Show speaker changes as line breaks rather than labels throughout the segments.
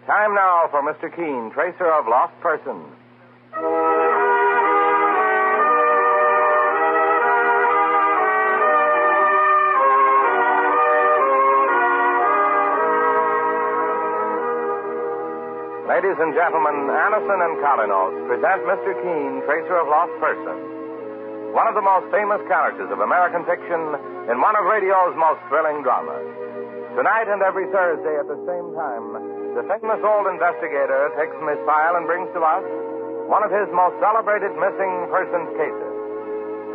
Time now for Mr. Keen, tracer of lost persons. Ladies and gentlemen, Anderson and Colinos present Mr. Keen, tracer of lost persons. One of the most famous characters of American fiction in one of radio's most thrilling dramas. Tonight and every Thursday at the same time, the famous old investigator takes from his file and brings to us one of his most celebrated missing persons cases.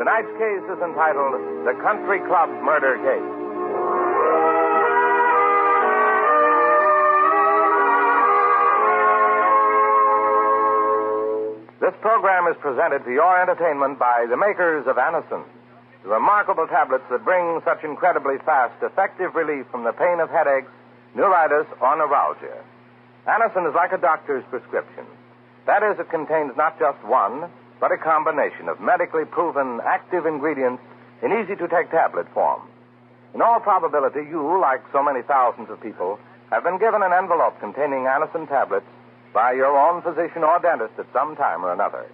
Tonight's case is entitled The Country Club Murder Case. This program is presented for your entertainment by the makers of Anderson, the remarkable tablets that bring such incredibly fast, effective relief from the pain of headaches, neuritis, or neuralgia. Anderson is like a doctor's prescription. That is, it contains not just one, but a combination of medically proven active ingredients in easy-to-take tablet form. In all probability, you, like so many thousands of people, have been given an envelope containing Anderson tablets by your own physician or dentist at some time or another.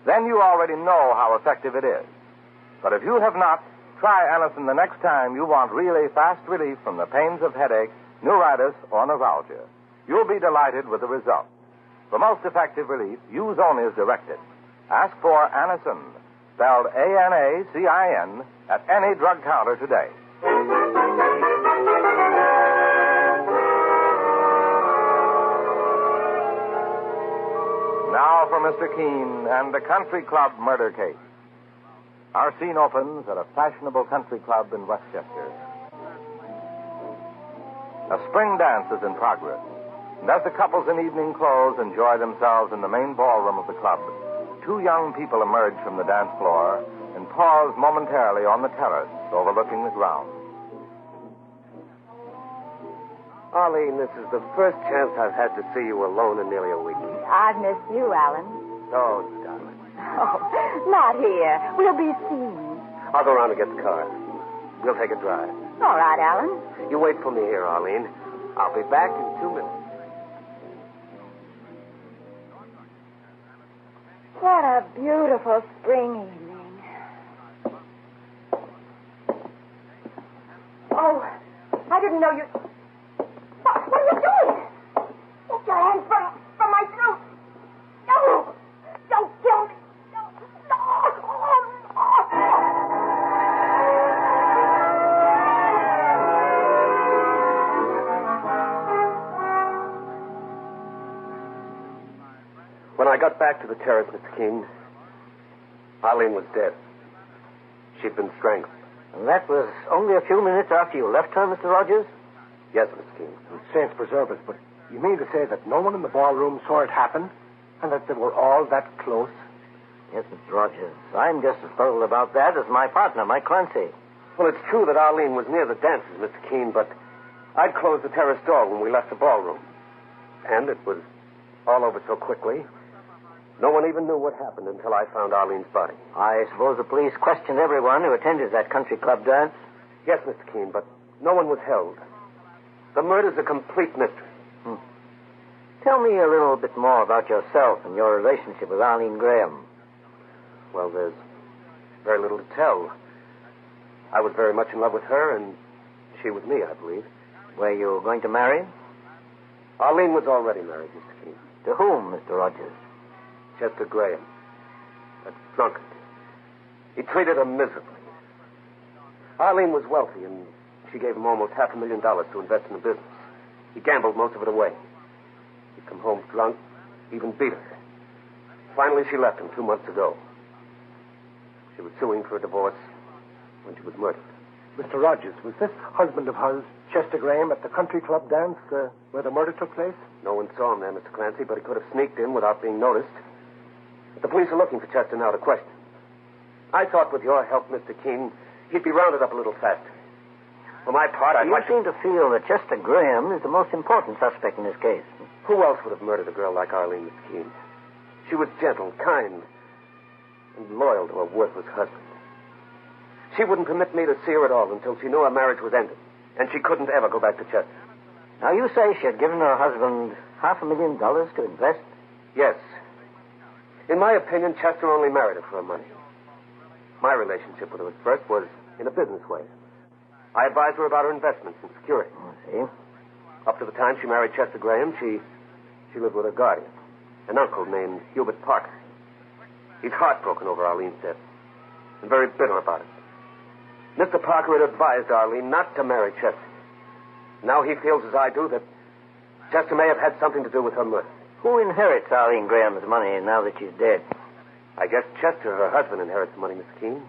Then you already know how effective it is. But if you have not, try Anderson the next time you want really fast relief from the pains of headache, neuritis, or neuralgia. You'll be delighted with the result. For most effective relief, use only as directed. Ask for Anderson, spelled A-N-A-C-I-N, at any drug counter today. Now for Mr. Keen and the Country Club Murder Case. Our scene opens at a fashionable country club in Westchester. A spring dance is in progress, and as the couples in evening clothes enjoy themselves in the main ballroom of the club, two young people emerge from the dance floor and pause momentarily on the terrace overlooking the grounds.
Arlene, this is the first chance I've had to see you alone in nearly a week.
I've missed you, Alan.
Oh, darling.
Oh, not here. We'll be seen.
I'll go around and get the car. We'll take a drive.
All right, Alan.
You wait for me here, Arlene. I'll be back in 2 minutes.
What a beautiful spring evening. Oh, I didn't know you... What are you doing? Get your hands from my throat. No! Don't kill me. No!
When I got back to the terrace, Mr. Keen, Arlene was dead. She'd been strangled.
And that was only a few minutes after you left her, Mr. Rogers?
Yes, Mr. Keen.
Saints preserve us, but you mean to say that no one in the ballroom saw it happen? And that they were all that close?
Yes, Mr. Rogers. I'm just as puzzled about that as my partner, Mike Clancy.
Well, it's true that Arlene was near the dances, Mr. Keen, but I'd closed the terrace door when we left the ballroom. And it was all over so quickly, no one even knew what happened until I found Arlene's body.
I suppose the police questioned everyone who attended that country club dance?
Yes, Mr. Keen, but no one was held. The murder's a complete mystery.
Tell me a little bit more about yourself and your relationship with Arlene Graham.
Well, there's very little to tell. I was very much in love with her, and she with me, I believe.
Were you going to marry?
Arlene was already married, Mr. Keen.
To whom, Mr. Rogers?
Chester Graham. A drunkard. He treated her miserably. Arlene was wealthy, and she gave him almost $500,000 to invest in the business. He gambled most of it away. He'd come home drunk, even beat her. Finally, she left him 2 months ago. She was suing for a divorce when she was murdered.
Mr. Rogers, was this husband of hers, Chester Graham, at the country club dance where the murder took place?
No one saw him there, Mr. Clancy, but he could have sneaked in without being noticed. But the police are looking for Chester now to question. I thought with your help, Mr. Keen, he'd be rounded up a little faster. For my part, I'd like
seem to feel that Chester Graham is the most important suspect in this case.
Who else would have murdered a girl like Arlene, Mr. Keen? She was gentle, kind, and loyal to her worthless husband. She wouldn't permit me to see her at all until she knew her marriage was ended, and she couldn't ever go back to Chester.
Now, you say she had given her husband $500,000 to invest?
Yes. In my opinion, Chester only married her for her money. My relationship with her at first was in a business way. I advised her about her investments and security.
I see.
Up to the time she married Chester Graham, she lived with her guardian, an uncle named Hubert Parker. He's heartbroken over Arlene's death and very bitter about it. Mr. Parker had advised Arlene not to marry Chester. Now he feels as I do that Chester may have had something to do with her murder.
Who inherits Arlene Graham's money now that she's dead?
I guess Chester, her husband, inherits the money, Mr. Keene.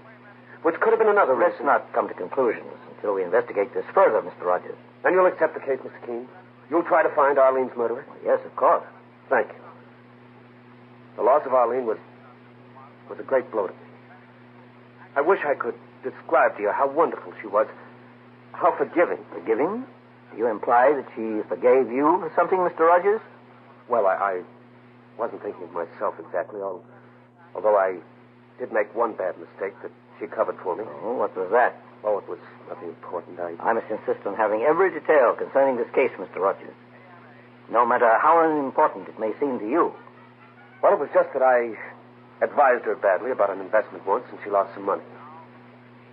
Which could have been another
Let's
reason.
not come to conclusions until we investigate this further, Mr. Rogers.
And you'll accept the case, Mr. Keene? You'll try to find Arlene's murderer?
Well, yes, of course.
Thank you. The loss of Arlene was a great blow to me. I wish I could describe to you how wonderful she was, how forgiving.
Forgiving? Do you imply that she forgave you for something, Mr. Rogers?
Well, I wasn't thinking of myself exactly, although I did make one bad mistake that she covered for me.
Oh, what was that?
Oh, it was nothing important.
I must insist on having every detail concerning this case, Mr. Rogers. No matter how unimportant it may seem to you.
Well, it was just that I advised her badly about an investment once, and she lost some money.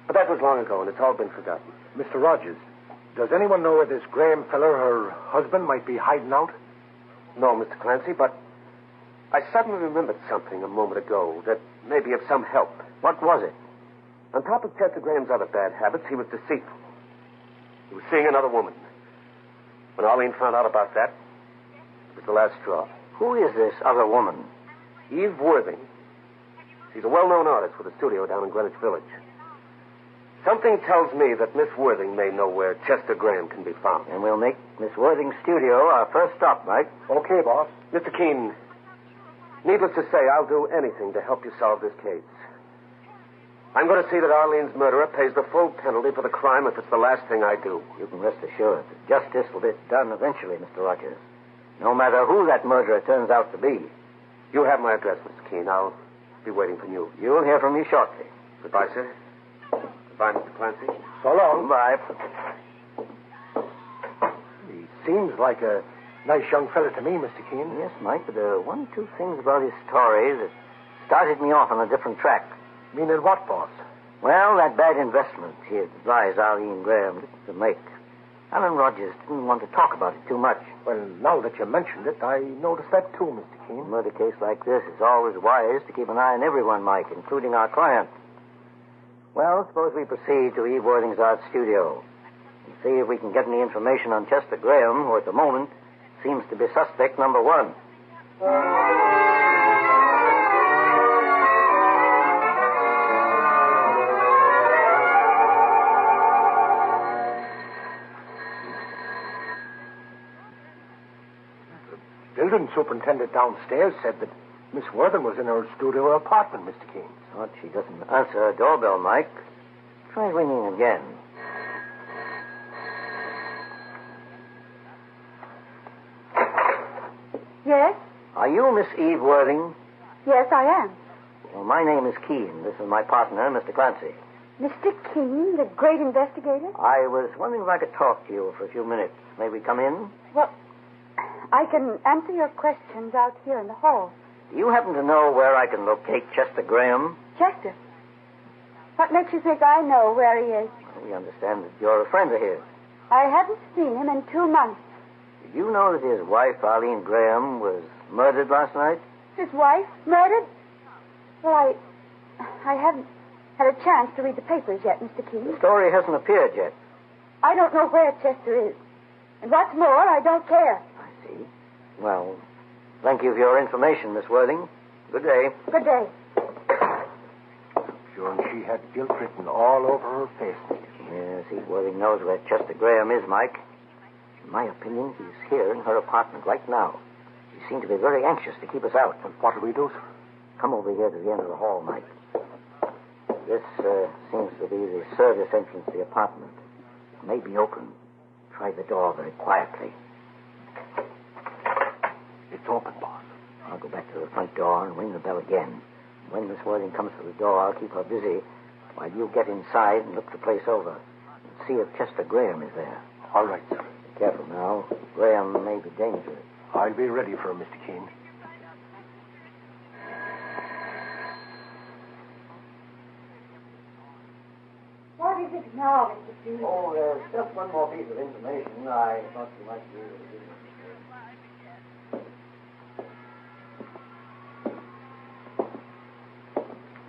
But that was long ago, and it's all been forgotten.
Mr. Rogers, does anyone know where this Graham feller, her husband, might be hiding out?
No, Mr. Clancy, but I suddenly remembered something a moment ago that may be of some help.
What was it?
On top of Chester Graham's other bad habits, he was deceitful. He was seeing another woman. When Arlene found out about that, it was the last straw.
Who is this other woman?
Eve Worthing. She's a well-known artist with a studio down in Greenwich Village. Something tells me that Miss Worthing may know where Chester Graham can be found.
And we'll make Miss Worthing's studio our first stop, Mike.
Okay, boss.
Mr. Keene, needless to say, I'll do anything to help you solve this case. I'm going to see that Arlene's murderer pays the full penalty for the crime if it's the last thing I do.
You can rest assured that justice will be done eventually, Mr. Rogers. No matter who that murderer turns out to be.
You have my address, Mr. Keene. I'll be waiting for you.
You'll hear from me shortly.
Goodbye, sir. Goodbye, Mr. Clancy.
So long.
Bye.
He seems like a nice young fella to me, Mr. Keene.
Yes, Mike, but there are one or two things about his story that started me off on a different track.
Meaning what, boss?
Well, that bad investment he advised Arlene Graham to make. Alan Rogers didn't want to talk about it too much.
Well, now that you mentioned it, I noticed that too, Mr. Keene.
In a murder case like this, it's always wise to keep an eye on everyone, Mike, including our client. Well, suppose we proceed to Eve Worthing's art studio and see if we can get any information on Chester Graham, who at the moment seems to be suspect number one.
The building superintendent downstairs said that Miss Worthing was in her studio apartment, Mr. Keene.
But she doesn't answer her doorbell, Mike. Try ringing again.
Yes?
Are you Miss Eve Worthing?
Yes, I am.
Well, my name is Keene. This is my partner, Mr. Clancy.
Mr. Keene, the great investigator?
I was wondering if I could talk to you for a few minutes. May we come in?
Well, I can answer your questions out here in the hall.
Do you happen to know where I can locate Chester Graham?
Chester? What makes you think I know where he is?
We understand that you're a friend of his.
I haven't seen him in 2 months.
Did you know that his wife, Arlene Graham, was murdered last night?
His wife murdered? Well, I haven't had a chance to read the papers yet, Mr. Keene.
The story hasn't appeared yet.
I don't know where Chester is. And what's more, I don't care.
I see. Well, thank you for your information, Miss Worthing. Good day.
Good day.
Sure, and she had guilt written all over her face.
Yes, Eve Worthing knows where Chester Graham is, Mike. In my opinion, he's here in her apartment right now. She seemed to be very anxious to keep us out.
And what'll we do, sir?
Come over here to the end of the hall, Mike. This seems to be the service entrance to the apartment. It may be open. Try the door very quietly.
It's open, boss.
I'll go back to the front door and ring the bell again. When Miss Worthing comes to the door, I'll keep her busy while you get inside and look the place over and see if Chester Graham is there.
All right, sir.
Be careful now. Graham may be dangerous.
I'll be ready for him, Mr. Keene.
What is it now, Mr. Keene?
Oh, there's just one more piece of information I thought you might be able to give me.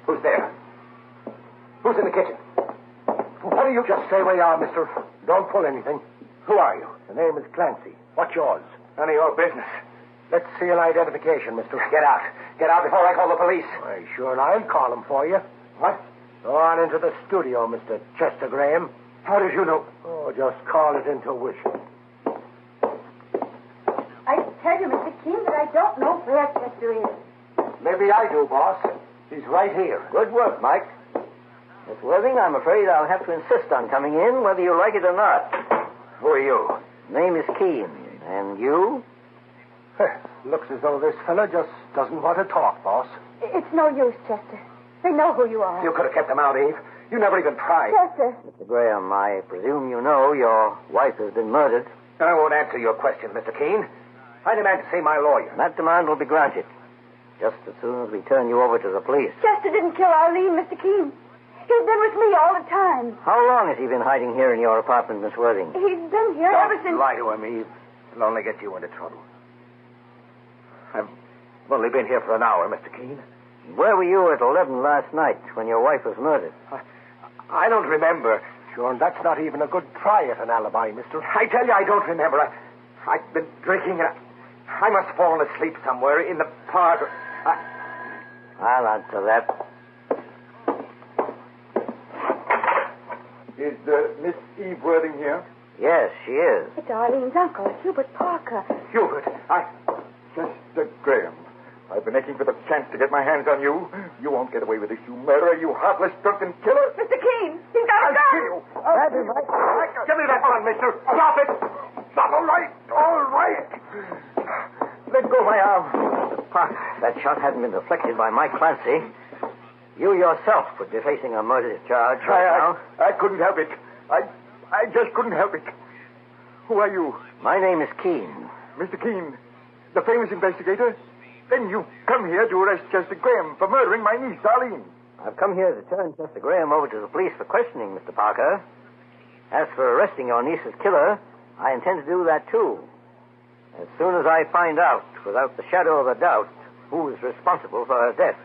Who's there? Who's in the kitchen?
What do you just stay where you are, mister? Don't pull anything. Who are you? The name is Clancy. What's yours?
None of your business.
Let's see an identification, mister.
Get out. Get out before I call the police.
Why, sure, I'll call him for you.
What?
Go on into the studio, Mr. Chester Graham.
How did you know?
Oh, just call it intuition.
I tell you, Mr. Keene, that I don't know where Chester is.
Maybe I do, boss. He's right here.
Good work, Mike. Miss Worthing, I'm afraid I'll have to insist on coming in, whether you like it or not.
Who are you?
Name is Keene. And you?
Looks as though this fella just doesn't want to talk, boss.
It's no use, Chester. They know who you are.
You could have kept him out, Eve. You never even tried.
Chester.
Mr. Graham, I presume you know your wife has been murdered.
I won't answer your question, Mr. Keene. I demand to see my lawyer.
That demand will be granted. Just as soon as we turn you over to the police.
Chester didn't kill Arlene, Mr. Keene. He's been with me all the time.
How long has he been hiding here in your apartment, Miss Worthing?
He's been here ever
Don't
since...
lie to him, Eve. It'll only get you into trouble. I've only been here for an hour, Mr. Keene.
Where were you at 11 last night when your wife was murdered?
I don't remember.
Sure, and that's not even a good try at an alibi, mister.
I tell you, I don't remember. I've been drinking, and I must have fallen asleep somewhere in the park.
I'll answer that.
Is Miss Eve Worthing here?
Yes, she is.
It's Arlene's uncle, Hubert Parker.
Hubert,
Chester Graham. I've been aching for the chance to get my hands on you. You won't get away with this, you murderer, you heartless, drunken killer.
Mr. Keene, he's got a
I'll
gun.
kill you. I'll kill you.
give me that gun, mister. Stop it.
Stop. All right. All right. Let go my arm.
That shot hadn't been deflected by Mike Clancy. You yourself would be facing a murder charge right now.
I couldn't help it. I just couldn't help it. Who are you?
My name is Keene.
Mr. Keene, the famous investigator? Then you come here to arrest Chester Graham for murdering my niece, Arlene.
I've come here to turn Chester Graham over to the police for questioning, Mr. Parker. As for arresting your niece's killer, I intend to do that, too. As soon as I find out, without the shadow of a doubt, who is responsible for her death.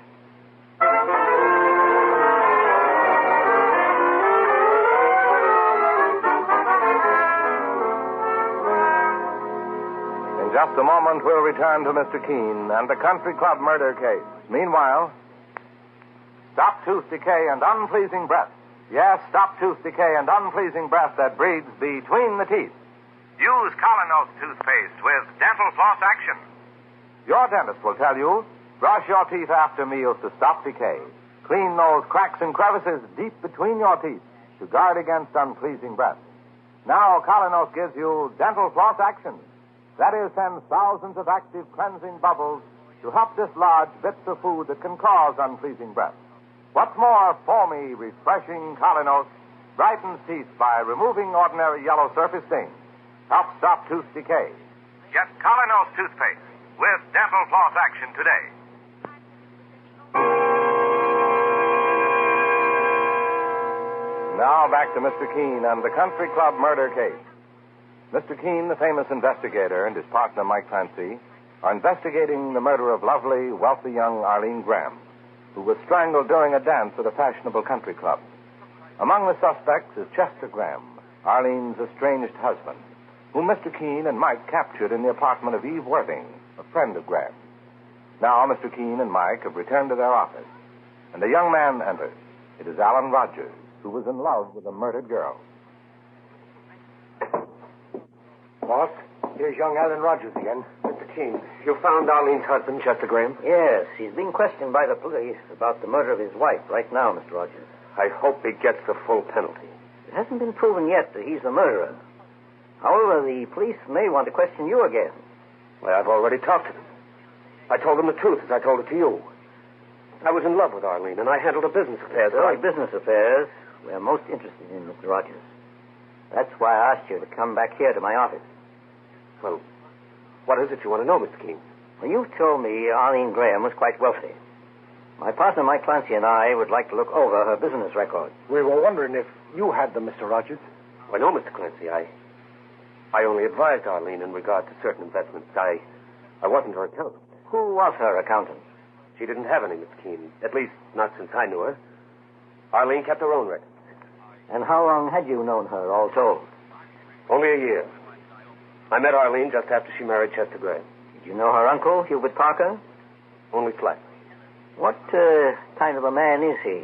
In just a moment, we'll return to Mr. Keene and the Country Club murder case. Meanwhile, stop tooth decay and unpleasing breath. Yes, stop tooth decay and unpleasing breath that breeds between the teeth. Use Colonos toothpaste with dental floss action. Your dentist will tell you, brush your teeth after meals to stop decay. Clean those cracks and crevices deep between your teeth to guard against unpleasing breath. Now, Colonos gives you dental floss action. That is, sends thousands of active cleansing bubbles to help dislodge bits of food that can cause unpleasing breath. What's more, foamy, refreshing Colonos brightens teeth by removing ordinary yellow surface stains. Help stop tooth decay. Get Colonos toothpaste with dental floss action today. Now back to Mr. Keene and the Country Club murder case. Mr. Keene, the famous investigator, and his partner, Mike Clancy, are investigating the murder of lovely, wealthy young Arlene Graham, who was strangled during a dance at a fashionable country club. Among the suspects is Chester Graham, Arlene's estranged husband, whom Mr. Keene and Mike captured in the apartment of Eve Worthing, a friend of Graham's. Now, Mr. Keene and Mike have returned to their office, and a young man enters. It is Alan Rogers, who was in love with a murdered girl.
Boss, here's young Alan Rogers again.
Mr. Keene, you found Arlene's husband, Chester Graham?
Yes, he's being questioned by the police about the murder of his wife right now, Mr. Rogers.
I hope he gets the full penalty.
It hasn't been proven yet that he's the murderer. However, the police may want to question you again.
Well, I've already talked to them. I told them the truth as I told it to you. I was in love with Arlene, and I handled her business affairs.
Very business affairs we're most interested in, Mr. Rogers. That's why I asked you to come back here to my office.
Well, What is it you want to know, Mr. Keene?
Well, you've told me Arlene Graham was quite wealthy. My partner, Mike Clancy, and I would like to look over her business record.
We were wondering if you had them, Mr. Rogers.
Why, no, Mr. Clancy. I only advised Arlene in regard to certain investments. I wasn't her accountant.
Who was her accountant?
She didn't have any, Mr. Keene. At least, not since I knew her. Arlene kept her own records.
And how long had you known her, all told?
Only a year. I met Arlene just after she married Chester Graham.
Did you know her uncle, Hubert Parker?
Only slightly.
What kind of a man is he?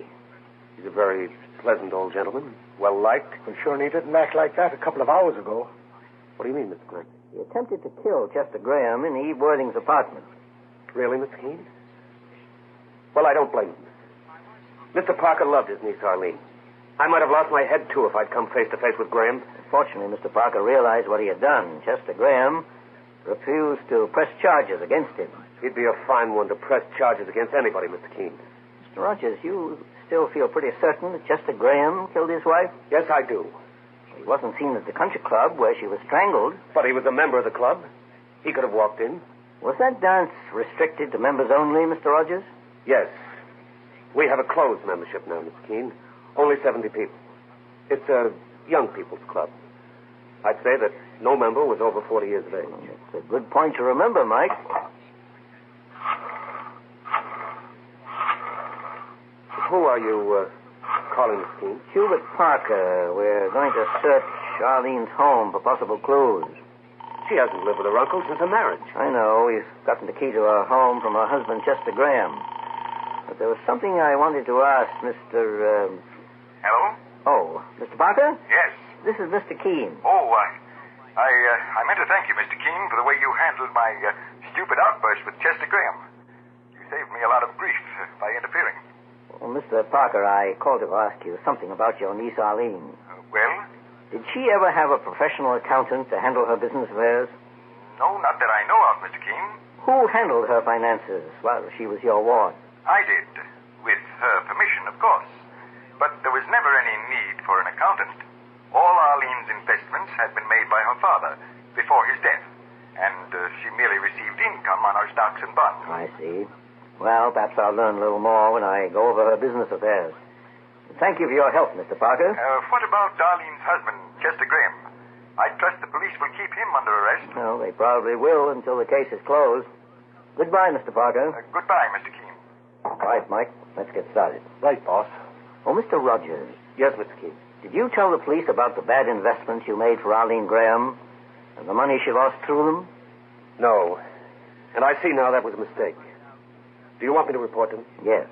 He's a very pleasant old gentleman, well-liked.
I'm sure he didn't act like that a couple of hours ago.
What do you mean, Mr. Clancy?
He attempted to kill Chester Graham in Eve Worthing's apartment.
Really, Mr. Keene? Well, I don't blame him. Mr. Parker loved his niece, Arlene. I might have lost my head, too, if I'd come face-to-face with Graham.
Fortunately, Mr. Parker realized what he had done. Chester Graham refused to press charges against him.
He'd be a fine one to press charges against anybody, Mr. Keene.
Mr. Rogers, you still feel pretty certain that Chester Graham killed his wife?
Yes, I do.
He wasn't seen at the country club where she was strangled.
But he was a member of the club. He could have walked in.
Was that dance restricted to members only, Mr. Rogers?
Yes. We have a closed membership now, Mr. Keene. Only 70 people. It's a young people's club. I'd say that no member was over 40 years of age.
It's a good point to remember, Mike.
Who are you calling, Mr. Keene?
Hubert Parker. We're going to search Arlene's home for possible clues.
She hasn't lived with her uncle since her marriage.
I know. We've gotten the key to her home from her husband, Chester Graham. But there was something I wanted to ask Mr.
Hello?
Oh, Mr. Parker?
Yes.
This is Mr. Keene.
Oh, I meant to thank you, Mr. Keene, for the way you handled my stupid outburst with Chester Graham. You saved me a lot of grief by interfering.
Well, Mr. Parker, I called to ask you something about your niece, Arlene.
Well?
Did she ever have a professional accountant to handle her business affairs?
No, not that I know of, Mr. Keene.
Who handled her finances while she was your ward?
I did, with her permission, of course. But there was never any need for an accountant. All Arlene's investments had been made by her father before his death, and she merely received income on her stocks and bonds.
I see. Well, perhaps I'll learn a little more when I go over her business affairs. Thank you for your help, Mr. Parker.
What about Arlene's husband, Chester Graham? I trust the police will keep him under arrest.
Well, they probably will until the case is closed. Goodbye, Mr. Parker.
Goodbye, Mr. Keene.
Right, Mike. Let's get started.
Right, boss.
Oh, Mr. Rogers,
Yes, Mr. Keene.
did you tell the police about the bad investments you made for Arlene Graham and the money she lost through them?
No. And I see now that was a mistake. Do you want me to report them?
Yes.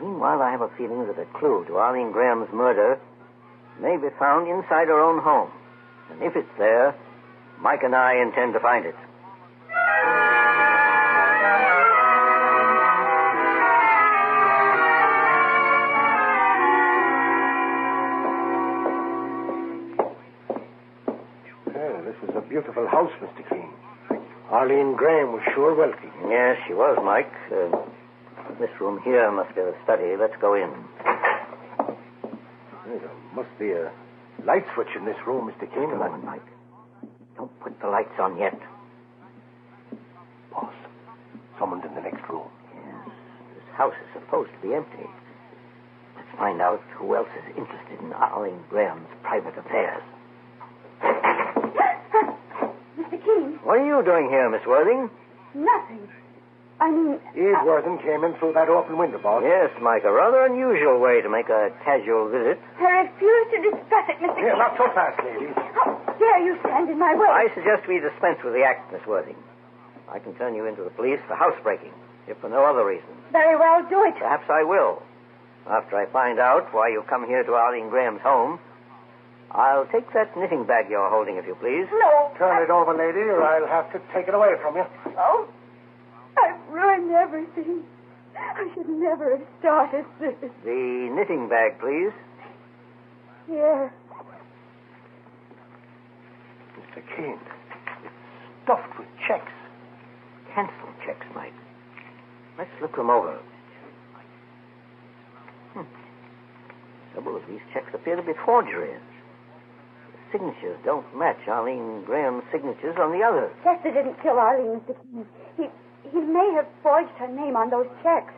Meanwhile, I have a feeling that a clue to Arlene Graham's murder may be found inside her own home. And if it's there, Mike and I intend to find it.
Well, this is a beautiful house, Mr. Keene. Arlene Graham was sure wealthy.
Yes, she was, Mike. This room here must be the study. Let's go in.
There must be a light switch in this room, Mr. Keene.
Come on, Mike. Don't put the lights on yet.
Boss, someone's in the next room.
Yes, this house is supposed to be empty. Let's find out who else is interested in Arlene Graham's private affairs.
Mr. Keene,
What are you doing here, Miss Worthing?
nothing. I mean...
Eve Worthing came in through that open window, boss.
Yes, Mike, a rather unusual way to make a casual visit.
I refuse to discuss it, Mr.
Here,
Keene.
not so fast, lady.
How dare you stand in my way?
I suggest we dispense with the act, Miss Worthing. I can turn you into the police for housebreaking, if for no other reason.
Very well, do it.
Perhaps I will. After I find out why you've come here to Arlene Graham's home, I'll take that knitting bag you're holding, if you please.
No.
Turn it over, lady, or I'll have to take it away from you.
Oh, I've ruined everything. I should never have started this.
The knitting bag, please.
Here.
Mr. Keene, it's stuffed with checks.
Cancel checks, Mike. Let's look them over. Several of these checks appear to be forgeries. signatures don't match Arlene Graham's signatures on the others.
Chester didn't kill Arlene, Mr. King. He may have forged her name on those checks,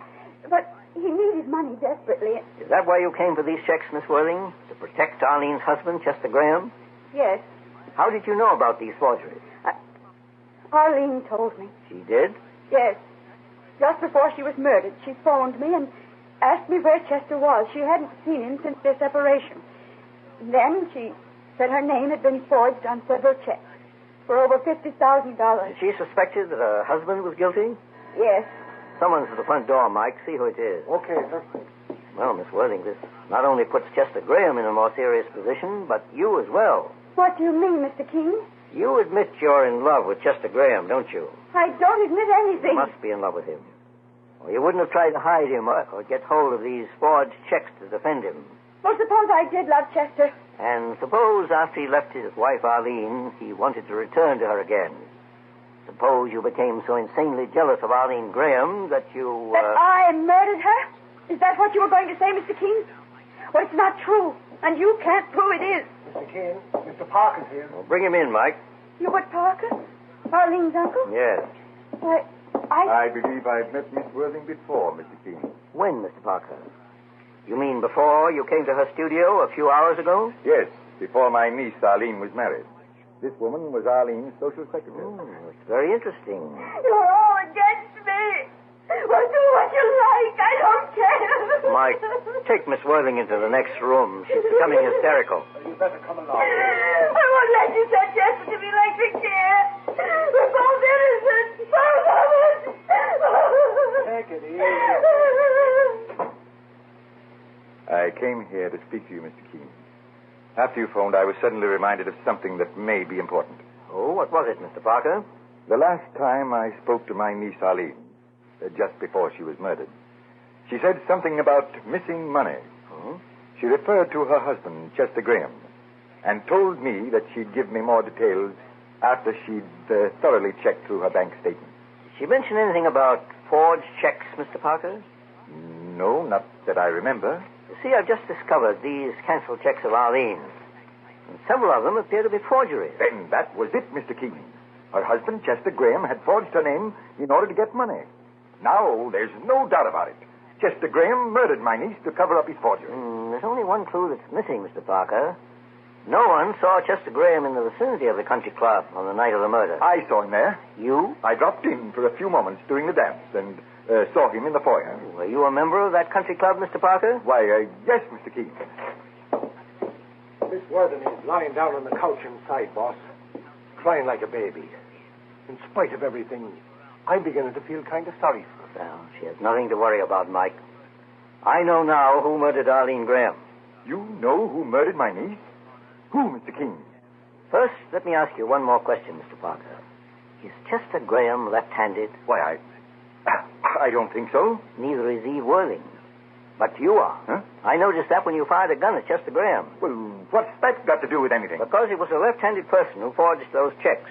but he needed money desperately.
Is that why you came for these checks, Miss Worthing? To protect Arlene's husband, Chester Graham?
Yes.
How did you know about these forgeries?
Arlene told me.
She did?
Yes. Just before she was murdered, she phoned me and asked me where Chester was. She hadn't seen him since their separation. Then she said her name had been forged on several checks for over $50,000.
She suspected that her husband was guilty?
Yes.
Someone's at the front door, Mike. See who it is.
Okay, sir.
Well, Miss Worthing, this not only puts Chester Graham in a more serious position, but you as well.
What do you mean, Mr. King?
You admit you're in love with Chester Graham, don't you?
I don't admit anything.
You must be in love with him. Or you wouldn't have tried to hide him or get hold of these forged checks to defend him.
Well, suppose I did love Chester.
And suppose after he left his wife, Arlene, he wanted to return to her again. Suppose you became so insanely jealous of Arlene Graham that you...
That I murdered her? Is that what you were going to say, Mr. King? Well, it's not true, and you can't prove it is.
Mr. King, Mr. Parker's here.
Well, bring him in, Mike.
Hubert Parker? Arlene's uncle?
Yes.
Why,
I believe I've met Miss Worthing before, Mr. King.
When, Mr. Parker? You mean before you came to her studio a few hours ago?
Yes, before my niece Arlene was married. This woman was Arlene's social secretary.
It's very interesting.
You're all against me. Well, do what you like. I don't care.
Mike, take Miss Worthing into the next room. She's becoming hysterical.
You better come along.
I won't let you set Chester to me like the care. We're both innocent. Both of us.
Take it easy.
I came here to speak to you, Mr. King. After you phoned, I was suddenly reminded of something that may be important.
Oh, what was it, Mr. Parker?
The last time I spoke to my niece Arlene, just before she was murdered, she said something about missing money. She referred to her husband, Chester Graham, and told me that she'd give me more details after she'd thoroughly checked through her bank statement.
Did she mention anything about forged checks, Mr. Parker?
No, not that I remember.
You see, I've just discovered these canceled checks of Arlene's, and several of them appear to be forgeries.
Then that was it, Mr. King. Her husband, Chester Graham, had forged her name in order to get money. Now, there's no doubt about it. Chester Graham murdered my niece to cover up his forgery.
There's only one clue that's missing, Mr. Parker. No one saw Chester Graham in the vicinity of the country club on the night of the murder.
I saw him there.
You?
I dropped in for a few moments during the dance and saw him in the foyer.
Were you a member of that country club, Mr. Parker?
Why, yes, Mr. King.
Miss Worthing is lying down on the couch inside, boss, crying like a baby. In spite of everything, I'm beginning to feel kind of sorry for her.
Well, she has nothing to worry about, Mike. I know now who murdered Arlene Graham.
You know who murdered my niece? Who, Mr. King?
First, let me ask you one more question, Mr. Parker. Is Chester Graham left-handed?
Why, I don't think so.
Neither is Eve Worthing. But you are.
Huh?
I noticed that when you fired a gun at Chester Graham.
Well, what's that got to do with anything?
Because it was a left-handed person who forged those checks.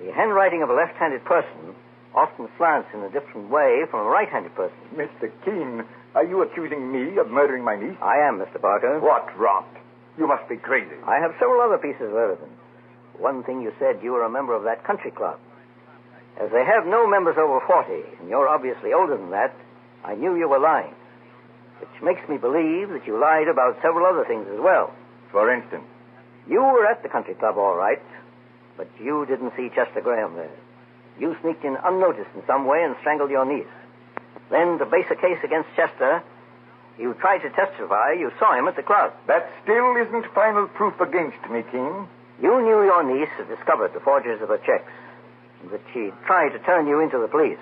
The handwriting of a left-handed person often slants in a different way from a right-handed person.
Mr. King, are you accusing me of murdering my niece?
I am, Mr. Parker.
What rot. You must be crazy.
I have several other pieces of evidence. One thing you said, you were a member of that country club. As they have no members over 40, and you're obviously older than that, I knew you were lying. Which makes me believe that you lied about several other things as well.
For instance?
You were at the country club, all right, but you didn't see Chester Graham there. You sneaked in unnoticed in some way and strangled your niece. Then, to base a case against Chester, you tried to testify you saw him at the club.
That still isn't final proof against me, King.
You knew your niece had discovered the forgeries of her checks, and that she tried to turn you into the police.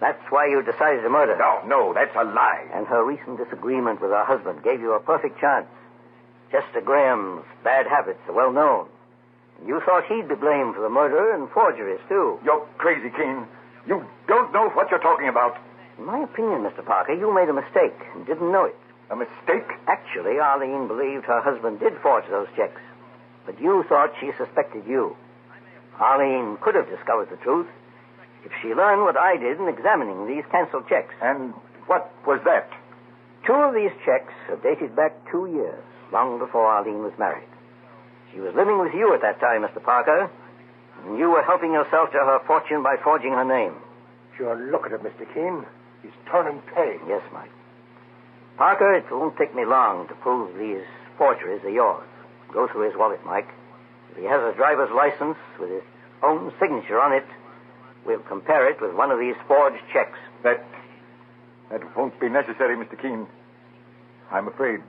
That's why you decided to murder her.
No, that's a lie.
And her recent disagreement with her husband gave you a perfect chance. Chester Graham's bad habits are well known. You thought he'd be blamed for the murder and forgeries, too.
You're crazy, King. You don't know what you're talking about.
In my opinion, Mr. Parker, you made a mistake and didn't know it.
A mistake?
Actually, Arlene believed her husband did forge those checks, but you thought she suspected you. Arlene could have discovered the truth if she learned what I did in examining these canceled checks.
And what was that?
2 of these checks are dated back 2 years, long before Arlene was married. She was living with you at that time, Mr. Parker. And you were helping yourself to her fortune by forging her name.
Sure, look at it, Mr. Keene. He's turning pale.
Yes, Mike. Parker, it won't take me long to prove these forgeries are yours. Go through his wallet, Mike. If he has a driver's license with his own signature on it, we'll compare it with one of these forged checks.
That won't be necessary, Mr. Keene. I'm afraid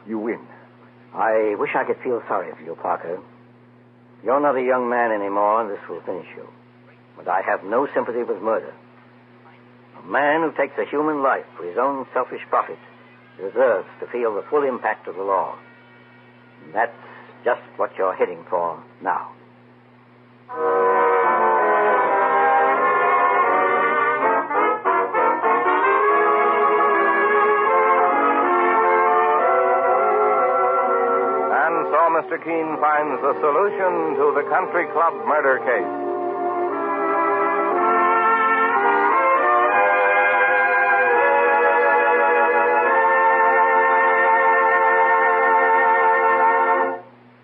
you win.
I wish I could feel sorry for you, Parker. You're not a young man anymore, and this will finish you. But I have no sympathy with murder. A man who takes a human life for his own selfish profit deserves to feel the full impact of the law. And that's just what you're heading for now.
And so Mr. Keene finds the solution to the Country Club murder case.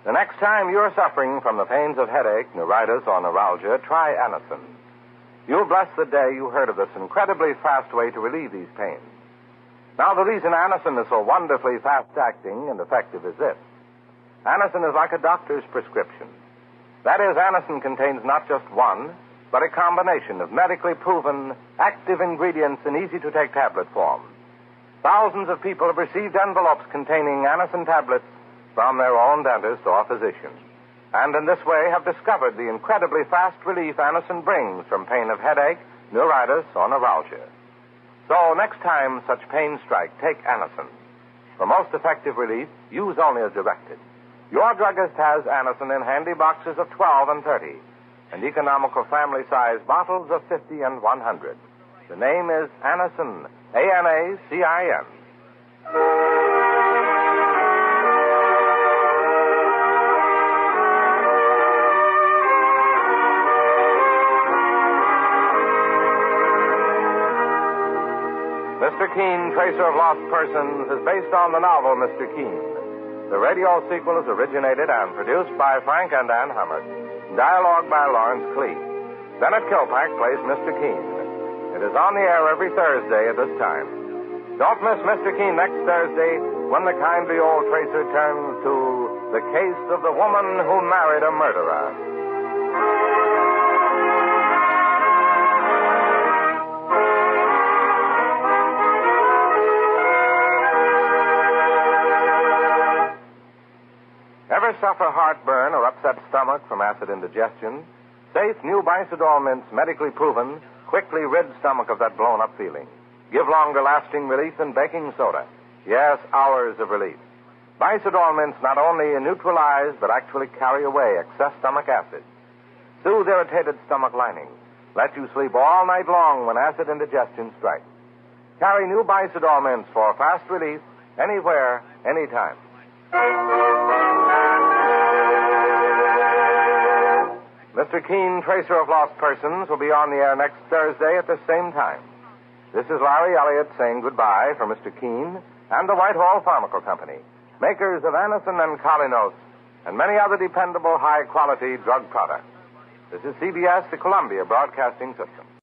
The next time you're suffering from the pains of headache, neuritis, or neuralgia, try Anacin. You'll bless the day you heard of this incredibly fast way to relieve these pains. Now, the reason Anacin is so wonderfully fast-acting and effective is this. Anacin is like a doctor's prescription. That is, Anacin contains not just one, but a combination of medically proven active ingredients in easy-to-take tablet form. Thousands of people have received envelopes containing Anacin tablets from their own dentist or physician, and in this way have discovered the incredibly fast relief Anacin brings from pain of headache, neuritis, or neuralgia. So next time such pains strike, take Anacin. For most effective relief, use only as directed. Your druggist has Anacin in handy boxes of 12 and 30, and economical family-size bottles of 50 and 100. The name is Anacin, A-N-A-C-I-N. Mr. Keene, Tracer of Lost Persons, is based on the novel Mr. Keene. The radio sequel is originated and produced by Frank and Ann Hummert. Dialogue by Lawrence Clee. Bennett Kilpack plays Mr. Keene. It is on the air every Thursday at this time. Don't miss Mr. Keene next Thursday when the kindly old tracer turns to the case of the woman who married a murderer. Ever suffer heartburn or upset stomach from acid indigestion? Safe new Bicidol mints, medically proven, quickly rid stomach of that blown-up feeling. Give longer-lasting relief than baking soda. Yes, hours of relief. Bicidol mints not only neutralize, but actually carry away excess stomach acid. Soothe irritated stomach lining. Let you sleep all night long when acid indigestion strikes. Carry new Bicidol mints for fast relief, anywhere, anytime. Mr. Keene, Tracer of Lost Persons, will be on the air next Thursday at the same time. This is Larry Elliott saying goodbye for Mr. Keene and the Whitehall Pharmaceutical Company, makers of Anacin and Colinos and many other dependable high-quality drug products. This is CBS, the Columbia Broadcasting System.